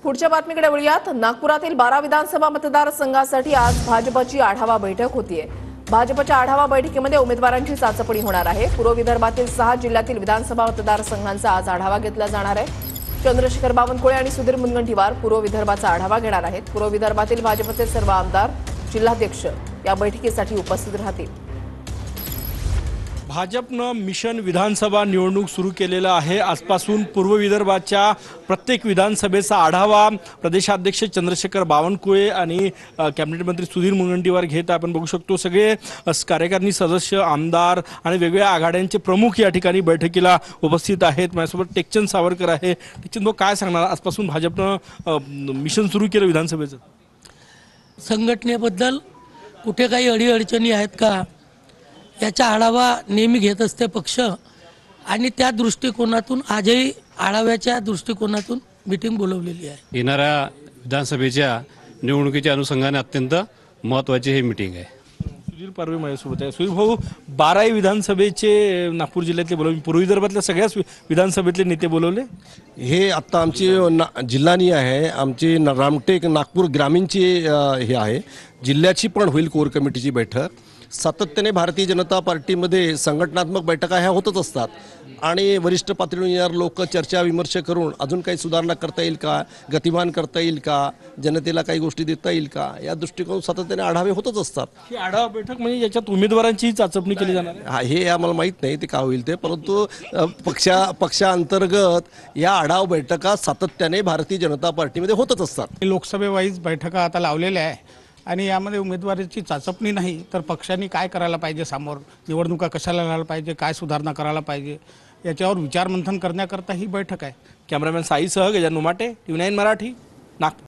पुढच्या बातमीकडे वळूयात। नागपुरातील 12 विधानसभा मतदारसंघासाठी आज भाजपची आढावा बैठक होतीये। भाजपच्या आढावा बैठकीमध्ये उमेदवारांची चाचपणी होणार आहे। पूर्व विदर्भातील 6 जिल्ह्यातील विधानसभा मतदारसंघांचा आज आढावा घेतला जाणार आहे। चंद्रशेखर बावनकुळे आणि सुधीर मुनगंटीवार पूर्व विदर्भाचा आढावा घेणार आहेत। पूर्व विदर्भातील भाजपचे सर्व आमदार, जिल्हाध्यक्ष या बैठकीसाठी उपस्थित राहतील। भाजपनं मिशन विधानसभा निवडणूक सुरू केलेलं आहे। आजपासून पूर्व विदर्भाच्या प्रत्येक विधानसभेचा आढावा प्रदेशाध्यक्ष चंद्रशेखर बावनकुळे आणि कॅबिनेट मंत्री सुधीर मुनगंटीवार घेत आपण बघू शकतो। सगळे कार्यकारिणी सदस्य, आमदार आणि वेगवेगळ्या आघाड्यांचे प्रमुख या ठिकाणी बैठकीला उपस्थित आहेत। माझ्यासोबत टेकचंद सावरकर आहे। टेकचंद, काय सांगणार, आजपासून भाजपनं मिशन सुरू केलं विधानसभेचं? संघटनेबद्दल कुठे काही अडीअडचणी आहेत का याचा आढावा नेहमी घेत असते पक्ष, आणि त्या दृष्टिकोनातून आजही आढाव्याच्या दृष्टिकोनातून मीटिंग बोलवलेली आहे। येणाऱ्या विधानसभेच्या निवडणुकीच्या अनुषंगाने अत्यंत महत्त्वाची ही मीटिंग आहे। सुधीर पारवे माझ्यासोबत आहे। सुधीर भाऊ, 12 विधानसभेचे नागपूर जिल्ह्यातले बोलवले, पूर्व विदर्भातल्या सगळ्याच विधानसभेतले नेते बोलवले। हे आता आमची जिल्हानी आहे, आमची रामटेक नागपूर ग्रामीणची हे आहे, जिल्ह्याची पण होईल कोर कमिटीची बैठक। सातत्याने भारतीय जनता पार्टीमध्ये संघटनात्मक बैठका ह्या होतच असतात आणि वरिष्ठ पातळीवर लोक चर्चा विमर्श करून अजून काही सुधारणा करता येईल का, गतिमान करता येईल का, जनतेला काही गोष्टी देता येईल का, या दृष्टिकोन सातत्याने आढावे होतच असतात। ही आढावा बैठक म्हणजे याच्यात उमेदवारांची चाचपणी केली जाणार आहे? हे आम्हाला माहीत नाही ते का होईल ते, परंतु पक्षांतर्गत या आढावा बैठका सातत्याने भारतीय जनता पार्टीमध्ये होतच असतात। लोकसभेवाईज बैठका आता लावलेल्या आहे आणि यामध्ये उमेदवाराची चाचपणी नाही तर पक्षांनी काय करायला पाहिजे, समोर निवडणुका कशाला लढायला पाहिजे, काय सुधारणा करायला पाहिजे याच्यावर विचारमंथन करण्याकरता ही बैठक आहे। कॅमेरामॅन साईसह गजानन उमाटे, TV9 मराठी, नागपूर।